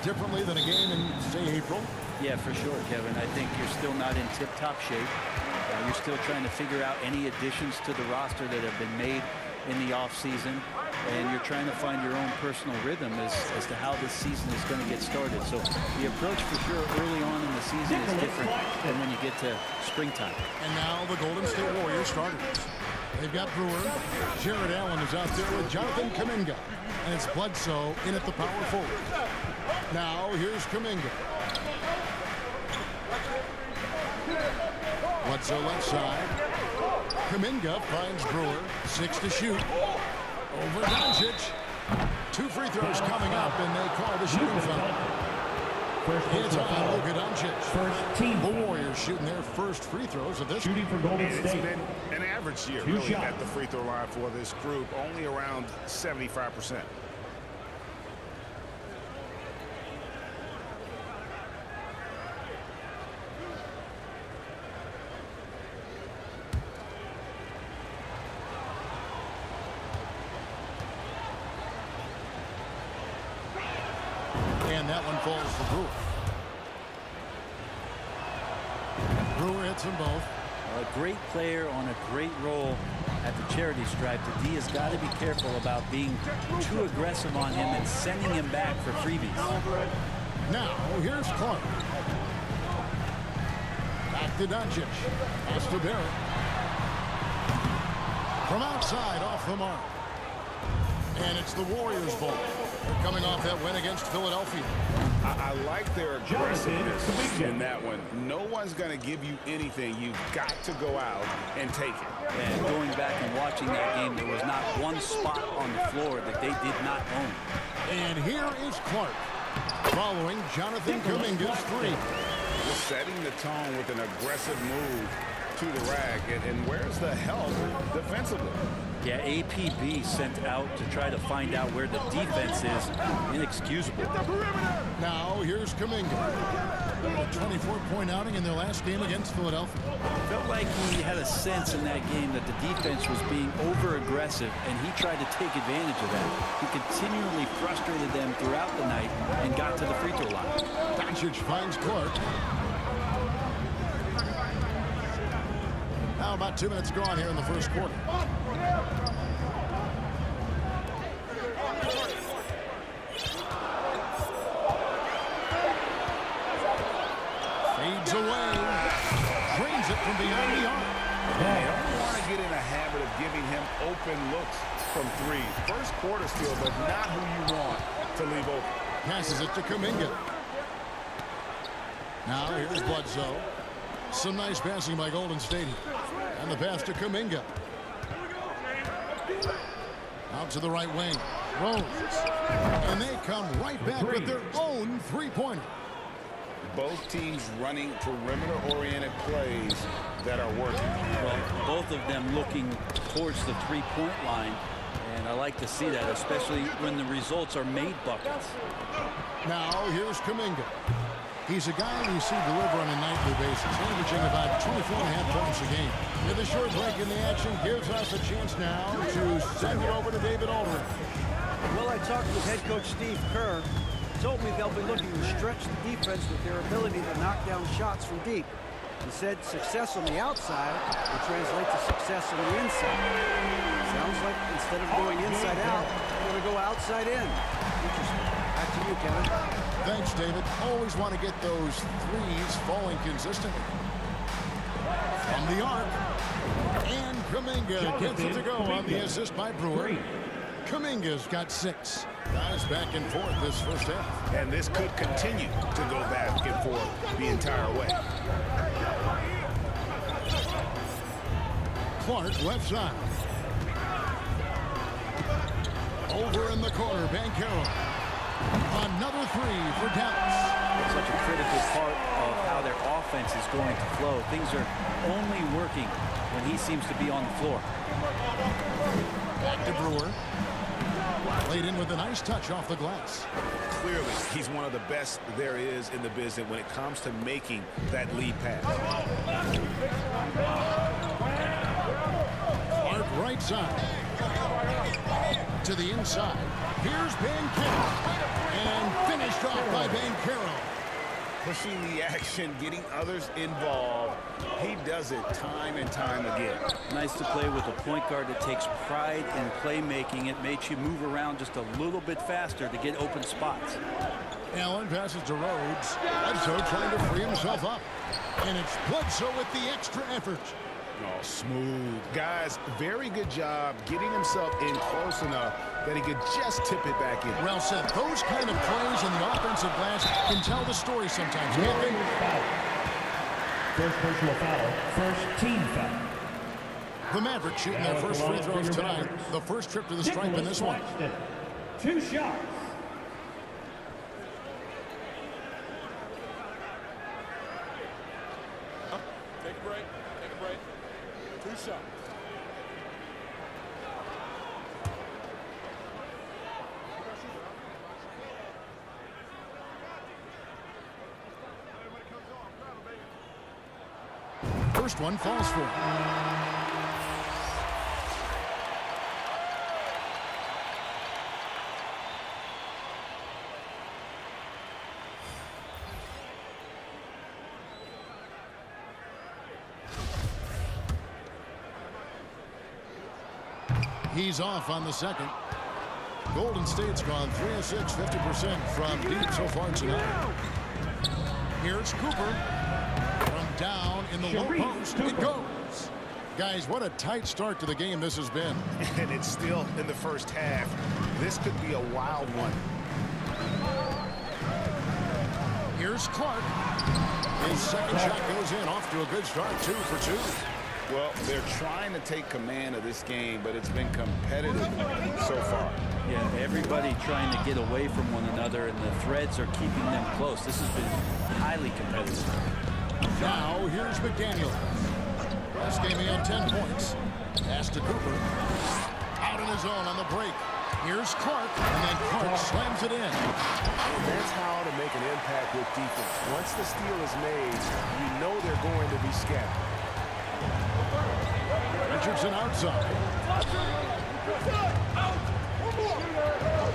differently than a game in, say, April? Yeah, for sure, Kevin. I think you're still not in tip-top shape. You're still trying to figure out any additions to the roster that have been made in the offseason, and you're trying to find your own personal rhythm as to how this season is going to get started. So the approach for sure early on in the season is different than when you get to springtime. And now the Golden State Warriors starters. They've got Brewer. Jared Allen is out there with Jonathan Kuminga. And it's Bledsoe in at the power forward. Now here's Kuminga. Bledsoe left side. Kuminga finds Brewer. 6 to shoot. Over Doncic. 2 free throws coming up, and they call the shooting foul. It's on Luka Doncic. First team. The Warriors shooting their first free throws of this. Shooting for Golden It's State. been an average year, really, at the free throw line for this group, only around 75%. And that one falls for Brewer. Brewer hits them both. A great player on a great role at the charity stripe. The D has got to be careful about being too aggressive on him and sending him back for freebies. Now, here's Clark. Back to Doncic. Pass to Barrett. From outside, off the mark. And it's the Warriors' ball. They're coming off that win against Philadelphia. I like their aggressiveness in that one. No one's going to give you anything. You've got to go out and take it. And going back and watching that game, there was not one spot on the floor that they did not own. And here is Clark, following Jonathan Kuminga's 3. Just setting the tone with an aggressive move to the rack. And where's the help defensively? Yeah, APB sent out to try to find out where the defense is. Inexcusable. Now, here's Kuminga. A 24-point outing in their last game against Philadelphia. Felt like he had a sense in that game that the defense was being over-aggressive, and he tried to take advantage of that. He continually frustrated them throughout the night and got to the free throw line. Doncic finds Clark. Now about 2 minutes gone here in the first quarter. Fades away. Drains it from behind the arc. You don't want to get in a habit of giving him open looks from 3. First quarter still, but not who you want to leave open. Passes it to Kuminga. Now here's Bledsoe. Some nice passing by Golden State. And the pass to Kuminga. Out to the right wing. Rose. And they come right back with their own three-pointer. Both teams running perimeter-oriented plays that are working. Well, both of them looking towards the three-point line, and I like to see that, especially when the results are made buckets. Now here's Kuminga. He's a guy we see deliver on a nightly basis, averaging about 24.5 points a game. With a short break in the action, gives us a chance now to send it over to David Aldridge. Well, I talked with head coach Steve Kerr. He told me they'll be looking to stretch the defense with their ability to knock down shots from deep. He said success on the outside will translate to success on the inside. Sounds like instead of going inside out, they're going to go outside in. Interesting. Back to you, Kevin. Thanks, David. Always want to get those threes falling consistently. From the arc. And Kuminga gets it to go on the assist by Brewer. Kuminga's got 6. Guys back and forth this first half. And this could continue to go back and forth the entire way. Clark left side. Over in the corner, Banchero. Another 3 for Dallas. Such a critical part of how their offense is going to flow. Things are only working when he seems to be on the floor. Back to Brewer. Laid in with a nice touch off the glass. Clearly, he's one of the best there is in the business when it comes to making that lead pass. Clark right side. To the inside. Here's Banchero. And finished off by by Banchero. Pushing the action, getting others involved. He does it time and time again. Nice to play with a point guard that takes pride in playmaking. It makes you move around just a little bit faster to get open spots. Allen passes to Rhodes. Bledsoe trying to free himself up. And it's Bledsoe with the extra effort. Oh, smooth. Guys, very good job getting himself in close enough that he could just tip it back in. Well said. Those kind of plays in the offensive glass can tell the story sometimes, can't they? First personal foul. First team foul. The Mavericks shooting their first free throws tonight. The first trip to the stripe in this one. 2 shots. Take a break. Take a break. 2 shots. First one falls for him. He's off on the second. Golden State's gone 3 of 6, 50% from deep so far tonight. Here's Cooper. From down in the low post, it goes. Guys, what a tight start to the game this has been. And it's still in the first half. This could be a wild one. Here's Clark. His second shot goes in, off to a good start, 2 for 2. Well, they're trying to take command of this game, but it's been competitive so far. Yeah, everybody trying to get away from one another, and the threads are keeping them close. This has been highly competitive. Now, here's McDaniel. Last game he had 10 points. Pass to Cooper. Out on his own on the break. Here's Clark, and then Clark slams it in. That's how to make an impact with defense. Once the steal is made, you know they're going to be scattered. Richardson outside.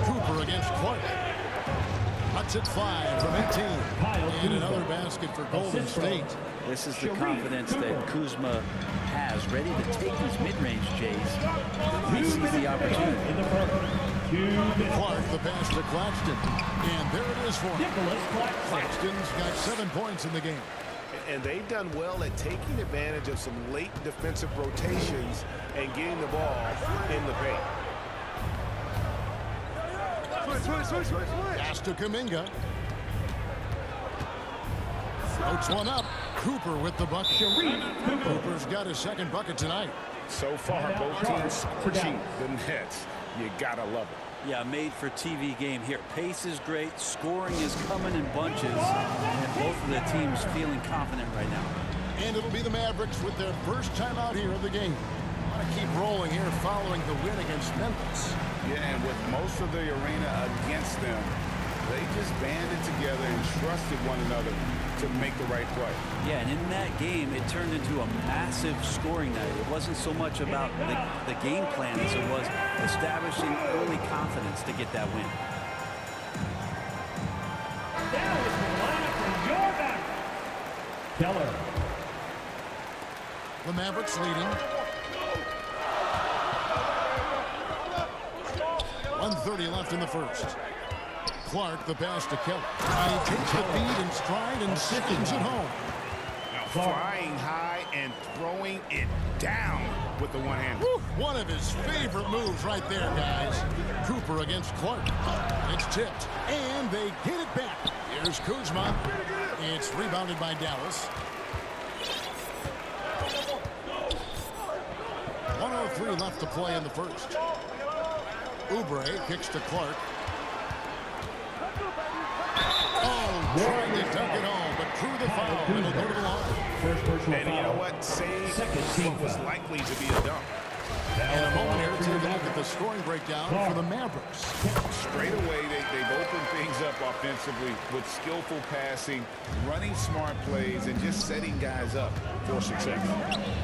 Cooper against Clark. Cuts it 5 from 18. And another basket for Golden State. This is the confidence that Kuzma has, ready to take these mid-range Jays. He sees the opportunity. Clark, the pass to Claxton. And there it is for him. Claxton's got 7 points in the game. And they've done well at taking advantage of some late defensive rotations and getting the ball in the paint. Pass to Kuminga. Floats one up. Cooper with the bucket. Cooper's got his second bucket tonight. So far, both teams scorching the Nets. You gotta love it. Yeah, made for TV game here. Pace is great. Scoring is coming in bunches. And both of the teams feeling confident right now. And it'll be the Mavericks with their first time out here of the game. Want to keep rolling here following the win against Memphis. Yeah, and with most of the arena against them, they just banded together and trusted one another to make the right play. Yeah, and in that game, it turned into a massive scoring night. It wasn't so much about the game plan as it was establishing early confidence to get that win. That was the lineup from your back. Keller. The Mavericks leading. 1:30 left in the first. Clark, the pass to Keller. And he takes the feed in stride and sends it home. Now flying high and throwing it down with the one hand. One of his favorite moves right there, guys. Cooper against Clark. It's tipped, and they get it back. Here's Kuzma. It's rebounded by Dallas. 1:03 left to play in the first. Oubre kicks to Clark. Oh, trying to dunk it home, but through the foul, and it'll go to the line. First personal And you know what? Save what was likely to be a dunk. In a moment here, take a look at the scoring breakdown for the Mavericks. Straight away, they've opened things up offensively with skillful passing, running smart plays, and just setting guys up for success.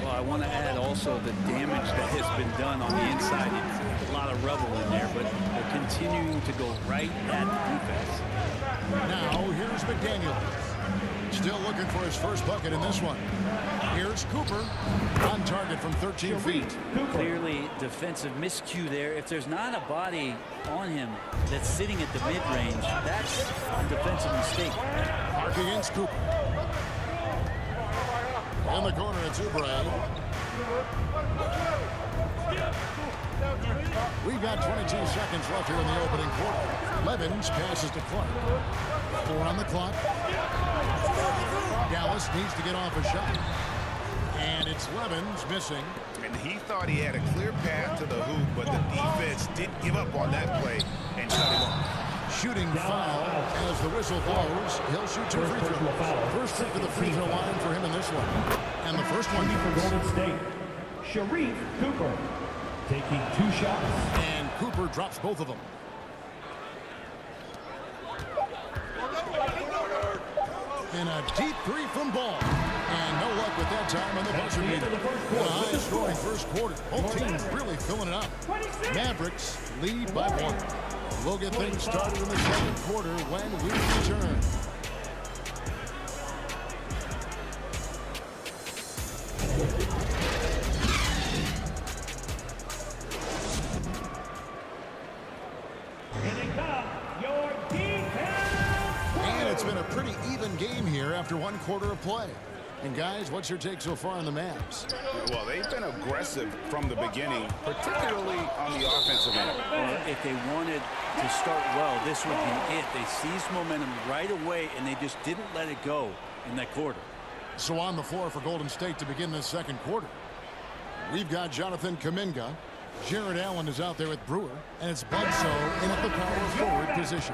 Well, I want to add also the damage that has been done on the inside. It's a lot of rubble in there, but they're continuing to go right at the defense. Now, McDaniel. Still looking for his first bucket in this one. Here's Cooper on target from 13 feet. Clearly defensive miscue there. If there's not a body on him that's sitting at the mid-range, that's a defensive mistake. Park against Cooper. In the corner, it's Oubre. We've got 22 seconds left here in the opening quarter. Levens passes to Clark. 4 on the clock. Dallas needs to get off a shot. And it's Levens missing. And he thought he had a clear path to the hoop, but the defense didn't give up on that play and cut him off. Shooting foul as the whistle blows. He'll shoot 2 free throws. First trip to the free throw line for him in this one. And the first one For Golden State, Sharif Cooper taking 2 shots. And Cooper drops both of them. And a deep 3 from Ball. And no luck with that time on the buzzer beater. The highest scoring first quarter. Both teams really filling it up. Mavericks lead by 1. We'll get things started in the second quarter when we return. Here they come, your defense. And it's been a pretty even game here after 1 quarter of play. And guys, what's your take so far on the Mavs? Well, they've been aggressive from the beginning, particularly on the offensive end. Well, if they wanted to start well, this would be it. They seized momentum right away, and they just didn't let it go in that quarter. So on the floor for Golden State to begin this second quarter, we've got Jonathan Kuminga. Jared Allen is out there with Brewer, and it's Bledsoe in at the power forward position.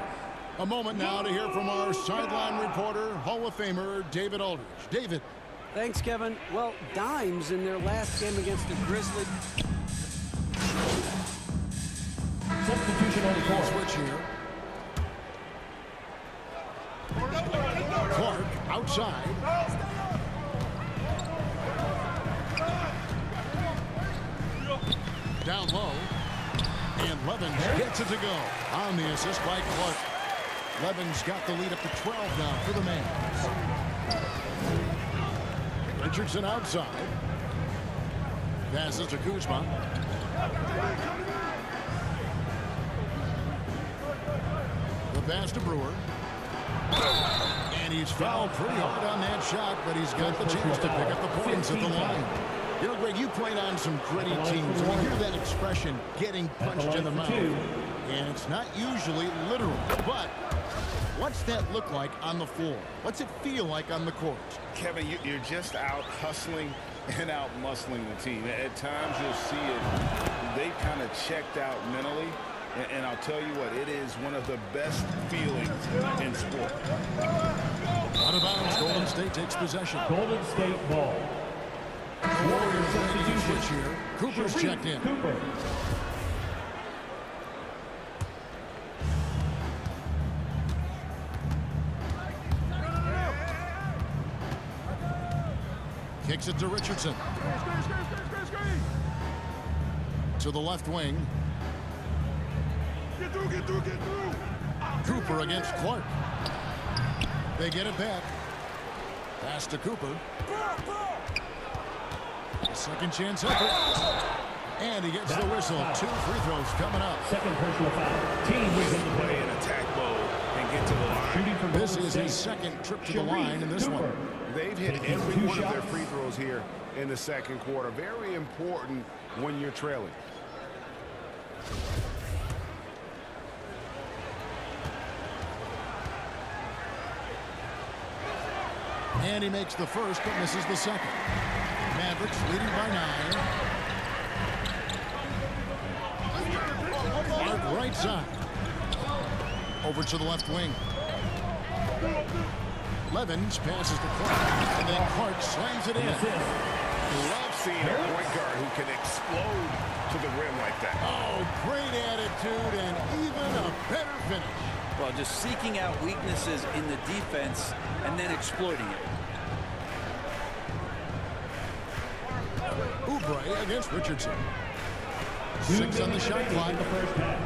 A moment now to hear from our sideline reporter, Hall of Famer David Aldridge. David. Thanks, Kevin. Well, dimes in their last game against the Grizzlies. Substitution on the court. Switch here. Clark outside. Down low. And Levens gets it to go on the assist by Clark. Levens got the lead up to 12 now for the Mavs. Richardson outside. Passes to Kuzma. The pass to Brewer. And he's fouled pretty hard on that shot, but he's got the chance to pick up the points at the line. You know, Greg, you played on some gritty teams, and you hear that expression, getting punched in the mouth. And it's not usually literal, but what's that look like on the floor? What's it feel like on the court? Kevin, you're just out hustling and out muscling the team. At times you'll see it, they kind of checked out mentally. And I'll tell you what, it is one of the best feelings in sport. Out of bounds, Golden State takes possession. Golden State ball. Warriors ready to switch here. Cooper's checked in. Cooper. Kicks it to Richardson. To the left wing. Get through. Cooper against Clark. They get it back. Pass to Cooper. A second chance effort. And he gets the whistle. 2 free throws coming up. Second personal foul. Team was in the Play in attack mode and get to the line. Shooting for This Golden is State. his second trip to the line in this one. They've hit Taking every 2 one of their shots. free throws here in the second quarter. Very important when you're trailing. And he makes the first, but misses the second. Mavericks leading by 9. Clark right side. Over to the left wing. Levens passes to Clark. And then Clark slams it in. Love seeing a point guard who can explode to the rim like that. Oh, great attitude and even a better finish. Well, just seeking out weaknesses in the defense and then exploiting it. Oubre against Richardson. 2 6 on the minutes shot remaining clock. in the first half.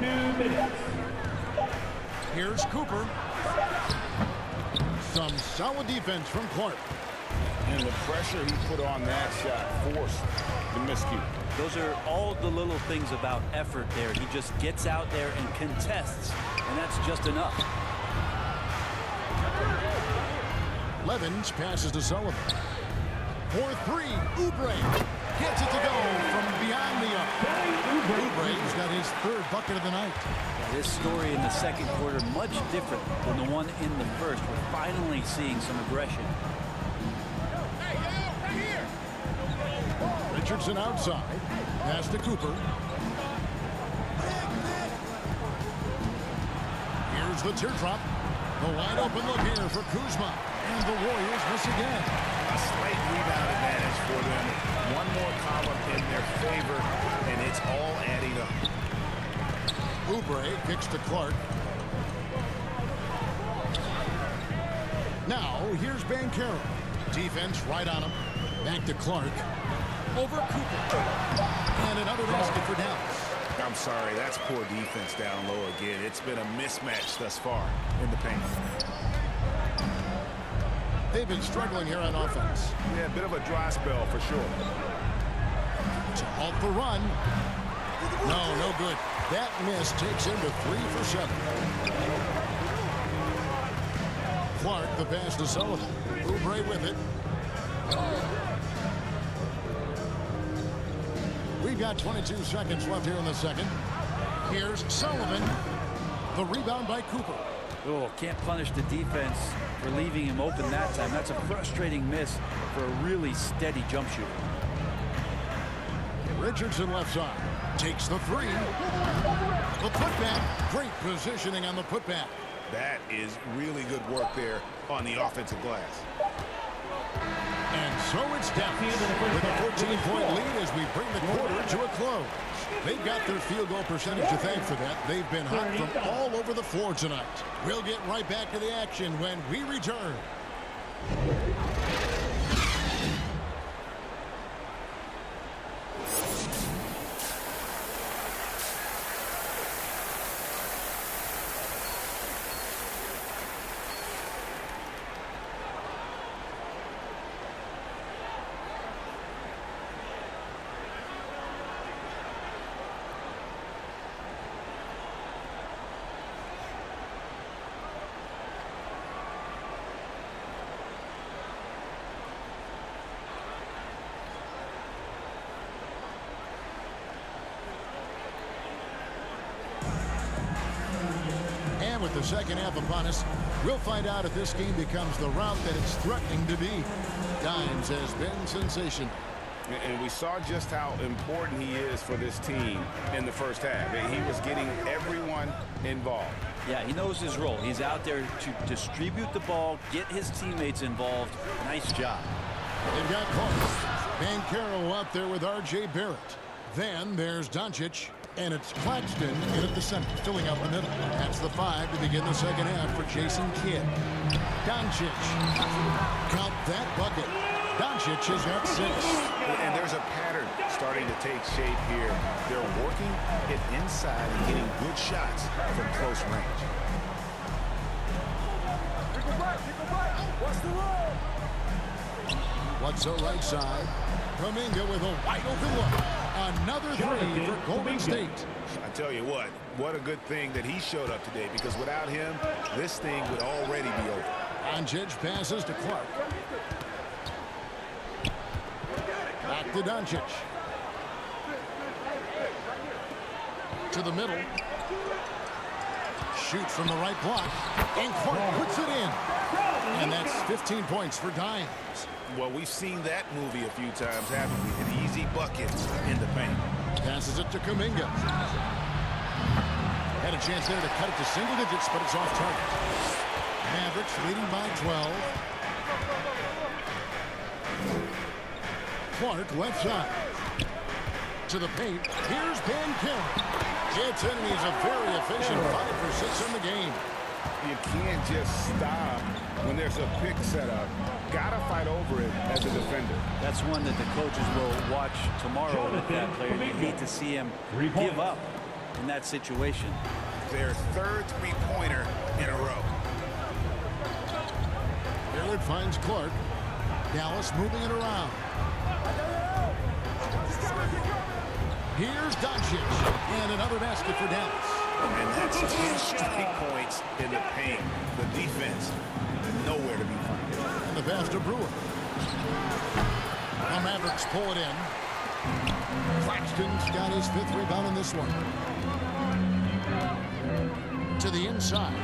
2 minutes. Here's Cooper. Some solid defense from Clark. And the pressure he put on that shot forced the miscue. Those are all the little things about effort there. He just gets out there and contests, and that's just enough. Levens passes to Sullivan. For three, Oubre gets it to go from beyond the arc. Oubre's got his third bucket of the night. This story in the second quarter much different than the one in the first. We're finally seeing some aggression. Richardson outside. Pass to Cooper. Here's the teardrop. The wide open look here for Kuzma. And the Warriors miss again. A slight rebound advantage for them. One more column in their favor, and it's all adding up. Oubre kicks to Clark. Now, here's Banchero. Defense right on him. Back to Clark. Over Cooper. And another basket for Dallas. I'm sorry, that's poor defense down low again. It's been a mismatch thus far in the paint. They've been struggling here on offense. Yeah, a bit of a dry spell for sure. To halt the run. No good. That miss takes him to 3 for 7. Clark, the pass to Sullivan. Oubre with it. We've got 22 seconds left here in the second. Here's Sullivan. The rebound by Cooper. Oh, can't punish the defense for leaving him open that time. That's a frustrating miss for a really steady jump shooter. Richardson left side. Takes the three. The putback. Great positioning on the putback. That is really good work there on the offensive glass. And so it's down with a 14-point lead as we bring the quarter to a close. They've got their field goal percentage to thank for that. They've been hot from all over the floor tonight. We'll get right back to the action when we return. With the second half upon us, we'll find out if this game becomes the route that it's threatening to be. Dimes has been sensational. And we saw just how important he is for this team in the first half. He was getting everyone involved. Yeah, he knows his role. He's out there to distribute the ball, get his teammates involved. Nice job. They've got Clark. Banchero out there with R.J. Barrett. Then there's Doncic. And it's Claxton in at the center, filling out the middle. That's the 5 to begin the second half for Jason Kidd. Doncic. Count that bucket. Doncic has got 6. And there's a pattern starting to take shape here. They're working it inside and getting good shots from close range. Bledsoe right side. Kuminga with a wide open look. Another 3 for Golden State. I tell you what a good thing that he showed up today, because without him, this thing would already be over. Doncic passes to Clark. Back to Doncic. To the middle. Shoots from the right block. And Clark puts it in. And that's 15 points for Dimes. Well, we've seen that movie a few times, haven't we? An easy buckets in the paint. Passes it to Kuminga. Had a chance there to cut it to single digits, but it's off target. Mavericks leading by 12. Clark left side. To the paint. Here's Banchero. Gets in, and he's a very efficient 5 for 6 in the game. You can't just stop when there's a pick set up. Gotta fight over it as a defender. That's one that the coaches will watch tomorrow with that player. You hate to see him give up in that situation. Their third three-pointer in a row. finds Clark. Dallas moving it around. Here's Doncic. And another basket for Dallas. And that's 10 straight points in the paint. The defense, nowhere to be found. And the pass to Brewer. The Mavericks pull it in. Claxton's got his 5th rebound in this one. To the inside.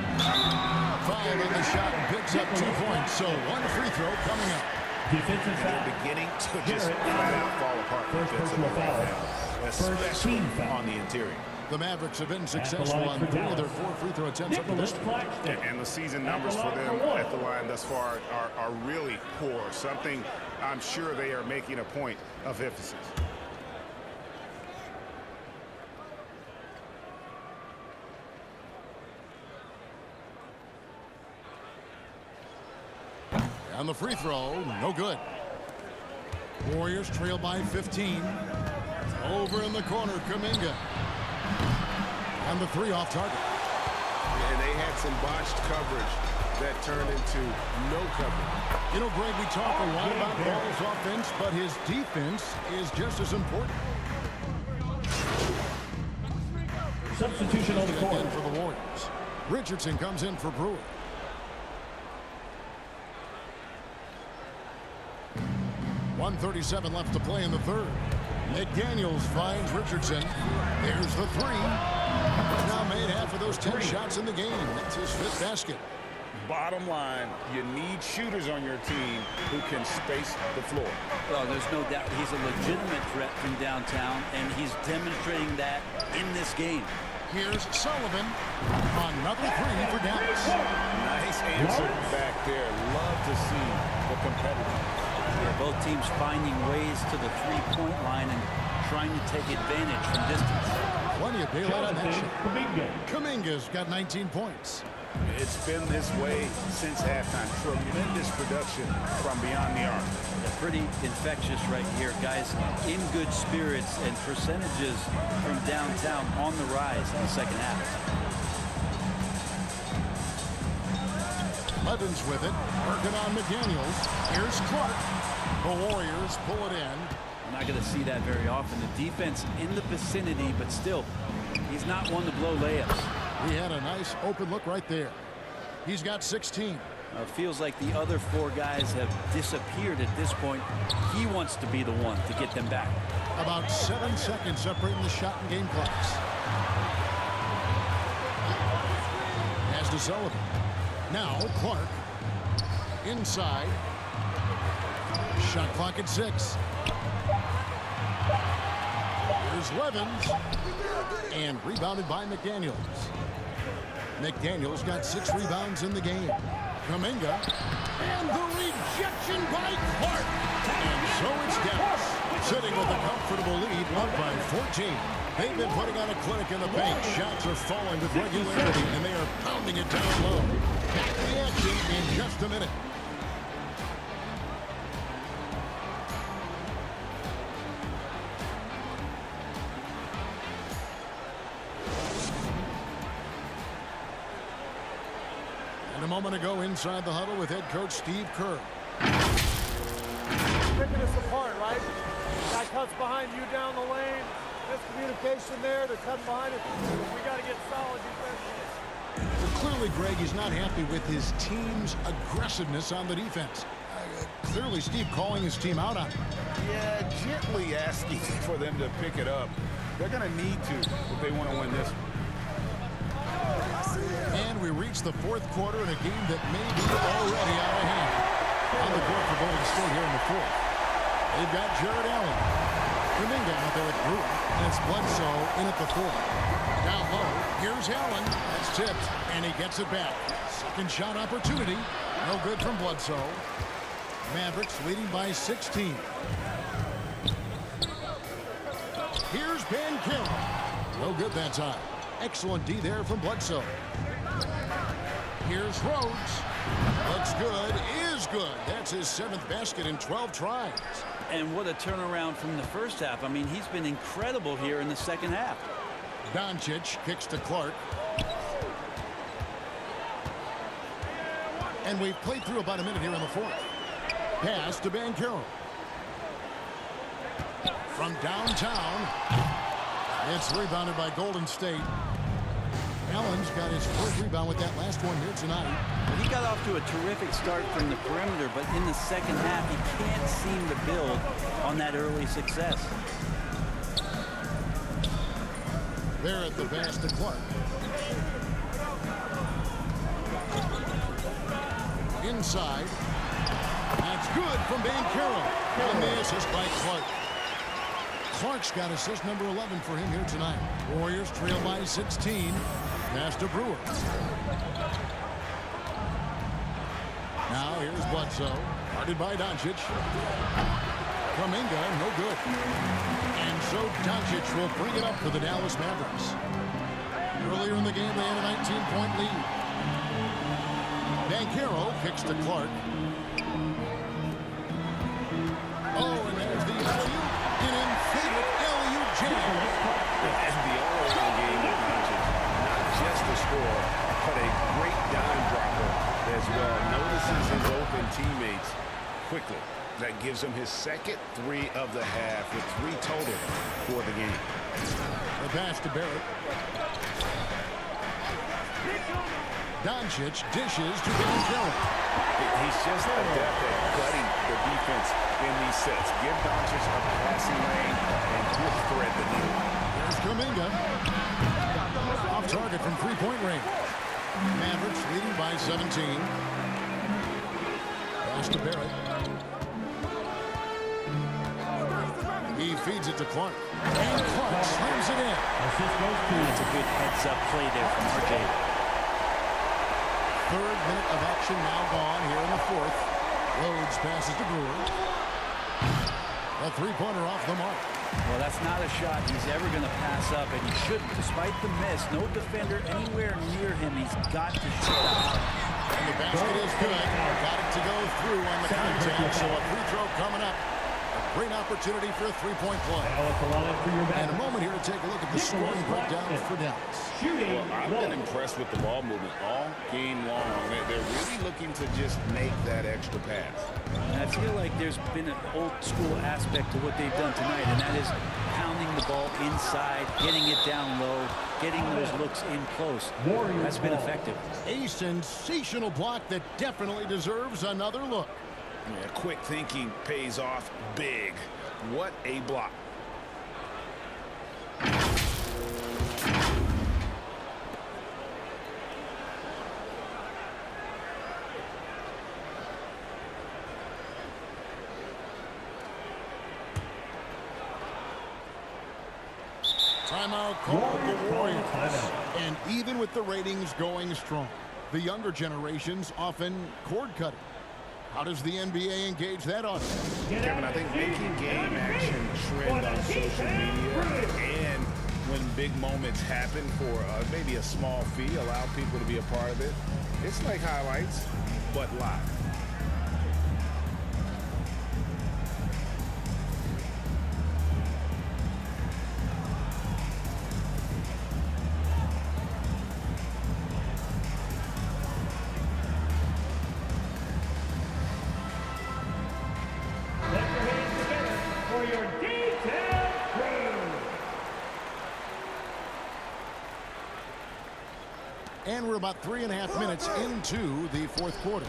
Fouled on the shot and picks up 2 points. So 1 free throw coming up. Defensive And foul. they're beginning to just Jarrett flat out fall apart First defensively personal right foul. now, First especially team foul. on the interior. The Mavericks have been the successful line on for 3 of their Dallas. 4 free throw attempts up to Nicholas this. Claxton. And the season At numbers the for line them for one. at the line thus far are really poor. Something I'm sure they are making a point of emphasis. And the free throw, no good. Warriors trail by 15. Over in the corner, Kuminga. And the 3 off target. And they had some botched coverage that turned into no coverage. You know, Greg, we talk a lot about Ball's offense, but his defense is just as important. Substitution on the court. In for the Warriors. Richardson comes in for Brewer. .137 left to play in the 3rd. McDaniels finds Richardson. There's the 3. Now made half of those 10 shots in the game. That's his 5th basket. Bottom line, you need shooters on your team who can space the floor. Well, there's no doubt he's a legitimate threat from downtown, and he's demonstrating that in this game. Here's Sullivan. Another 3 for Dallas. Nice answer back there. Love to see the competitor. Yeah, both teams finding ways to the 3-point line and trying to take advantage from distance. Plenty of daylight on that Jonathan shot. Kuminga. Kuminga's got 19 points. It's been this way since halftime. Tremendous production from beyond the arc. They're pretty infectious right here, guys. In good spirits and percentages from downtown on the rise in the second half. Evans with it. Working on McDaniels. Here's Clark. The Warriors pull it in. We're not going to see that very often. The defense in the vicinity, but still, he's not one to blow layups. He had a nice open look right there. He's got 16. Feels like the other 4 guys have disappeared at this point. He wants to be the one to get them back. About 7 seconds separating the shot and game clocks. As to Sullivan. Now Clark. Inside. Shot clock at 6. Here's Levens. And rebounded by McDaniels. McDaniels got 6 rebounds in the game. Kuminga. And the rejection by Clark. And so it's Dallas, sitting with a comfortable lead, up by 14. They've been putting on a clinic in the paint. Shots are falling with regularity, and they are pounding it down low. Back to the action in just a minute. And a moment ago, inside the huddle with head coach Steve Kerr. Picking us apart, right? Guy cuts behind you down the lane. Miscommunication there. They're cutting behind it. We got to get solid defense. Well, clearly, Greg, he's not happy with his team's aggressiveness on the defense. Clearly, Steve calling his team out on it. Yeah, gently asking for them to pick it up. They're going to need to if they want to win this one. And we reach the 4th quarter in a game that may be already out of hand. On the court for Golden State here in the 4th. They've got Jared Allen. Kuminga out there at Brewer. And it's Bledsoe in at the 4th. Down low. Here's Allen. That's tipped. And he gets it back. Second shot opportunity. No good from Bledsoe. Mavericks leading by 16. Here's Banchero. No good that time. Excellent D there from Bledsoe. Here's Rhodes. Looks good. Is good. That's his 7th basket in 12 tries. And what a turnaround from the first half. I mean, he's been incredible here in the second half. Doncic kicks to Clark. And we've played through about a minute here in the fourth. Pass to Banchero. From downtown. It's rebounded by Golden State. Allen's got his first rebound with that last one here tonight. He got off to a terrific start from the perimeter, but in the second half, he can't seem to build on that early success. There at the pass to Clark. Inside. That's good from Banchero. And the assist by Clark. Clark's got assist number 11 for him here tonight. Warriors trail by 16. Pass to Brewer. Now here's Bledsoe. Guarded by Doncic. Kuminga, no good. And so Doncic will bring it up for the Dallas Mavericks. Earlier in the game, they had a 19-point lead. Banchero kicks to Clark. Oh, and there's the alley-oop. An emphatic alley-oop jam. And the all-around game with Doncic. Not just a scorer, but a great dime dropper as well. Notices his open teammates quickly. That gives him his second 3 of the half with 3 total for the game. The pass to Barrett. Doncic dishes to Banchero. He's just adept at gutting the defense in these sets. Give Doncic a passing lane and he'll thread the needle. There's Kuminga. Off target from three-point range. Mavericks leading by 17. Pass to Barrett. He feeds it to Clark. And Clark slams it in. That's a good heads-up play there from RJ. Third minute of action now gone here in the fourth. Rhodes passes to Brewer. A three-pointer off the mark. Well, that's not a shot he's ever going to pass up, and he shouldn't. Despite the miss, no defender anywhere near him. He's got to shoot out. And the basket is good. Got it to go through on the contact, so a free throw coming up. A great opportunity for a three-point play. And a moment here to take a look at the scoring breakdown for Dallas. Well, I've been impressed with the ball movement all game long. They're really looking to just make that extra pass. And I feel like there's been an old-school aspect to what they've done tonight, and that is pounding the ball inside, getting it down low, getting those looks in close. That's been effective. A sensational block that definitely deserves another look. Yeah, quick thinking pays off big. What a block. Timeout called the Warriors. And even with the ratings going strong, the younger generations often cord cutting. How does the NBA engage that audience? Kevin, I think making game action trend on social media and when big moments happen for maybe a small fee, allow people to be a part of it. It's like highlights, but live. And we're about 3.5 minutes into the fourth quarter.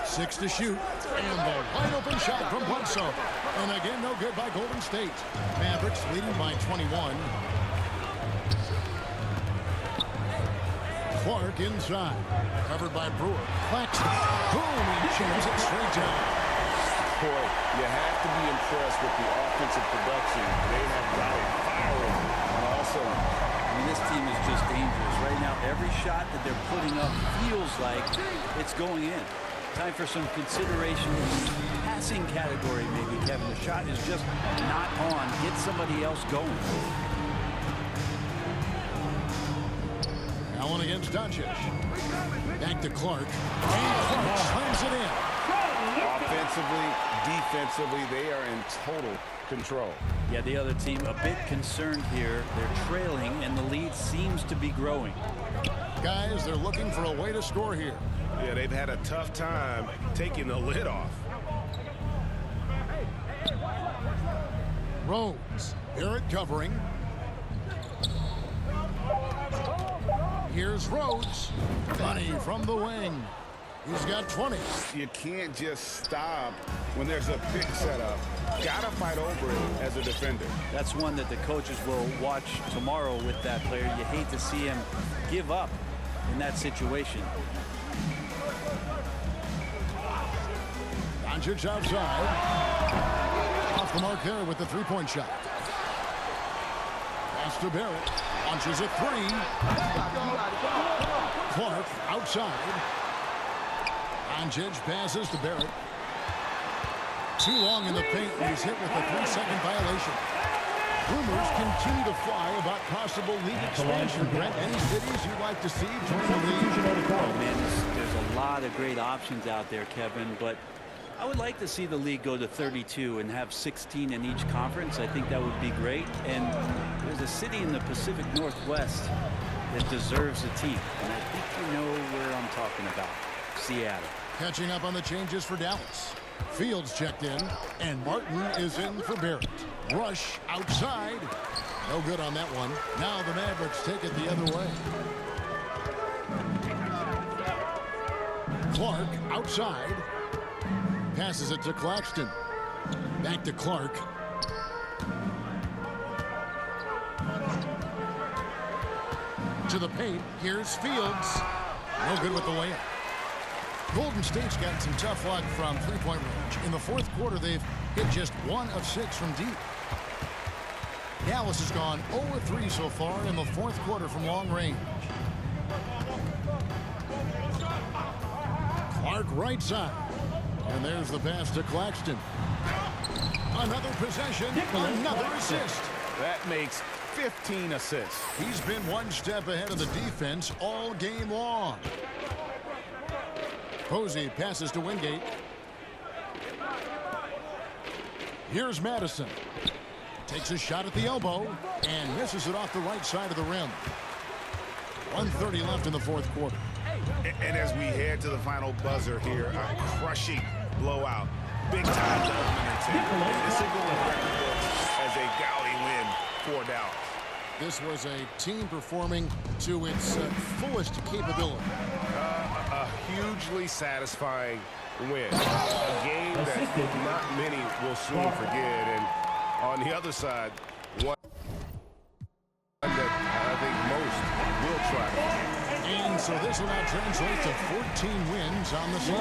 6 to shoot. And the wide open shot from Bledsoe. And again, no good by Golden State. Mavericks leading by 21. Clark inside. Covered by Brewer. Claxton. Boom! He jams it straight down. Boy, you have to be impressed with the offensive production. They have got it firing on all cylinders. I mean, this team is just dangerous. Right now, every shot that they're putting up feels like it's going in. Time for some consideration in the passing category, maybe, Kevin. The shot is just not on. Get somebody else going. Allen against Doncic. Back to Clark. And Clark slams it in. Offensively, defensively, they are in total control. Yeah, the other team a bit concerned here. They're trailing, and the lead seems to be growing. Guys, they're looking for a way to score here. Yeah, they've had a tough time taking the lid off. Rhodes. Barrett covering. Here's Rhodes. Money from the wing. He's got 20. You can't just stop when there's a pick set up. Gotta fight over it as a defender. That's one that the coaches will watch tomorrow with that player. You hate to see him give up in that situation. Doncic outside. Off the mark there with the three-point shot. Pass to Barrett. Launches a three. Clark outside. Doncic passes to Barrett. Too long in the paint, and he's hit with a 3-second violation. Rumors continue to fly about possible league expansion. Brent, any cities you'd like to see join the league? Oh, man, there's a lot of great options out there, Kevin, but I would like to see the league go to 32 and have 16 in each conference. I think that would be great. And there's a city in the Pacific Northwest that deserves a team, and I think you know where I'm talking about. Seattle. Catching up on the changes for Dallas. Fields checked in, and Martin is in for Barrett. Rush outside. No good on that one. Now the Mavericks take it the other way. Clark outside. Passes it to Claxton. Back to Clark. To the paint. Here's Fields. No good with the layup. Golden State's got some tough luck from three-point range. In the fourth quarter, they've hit just 1 of 6 from deep. Dallas has gone 0 of 3 so far in the fourth quarter from long range. Clark right side. And there's the pass to Claxton. Another possession, another assist. That makes 15 assists. He's been one step ahead of the defense all game long. Posey passes to Wingate. Here's Madison. Takes a shot at the elbow and misses it off the right side of the rim. 1:30 left in the fourth quarter. And as we head to the final buzzer here, a crushing blowout. Big time dominance. And this will go in the record books as a gaudy win for Dallas. This was a team performing to its fullest capability. A hugely satisfying win. A game that not many will soon forget. And on the other side, one that I think most will try to forget. And so this will now translate to 14 wins on the season.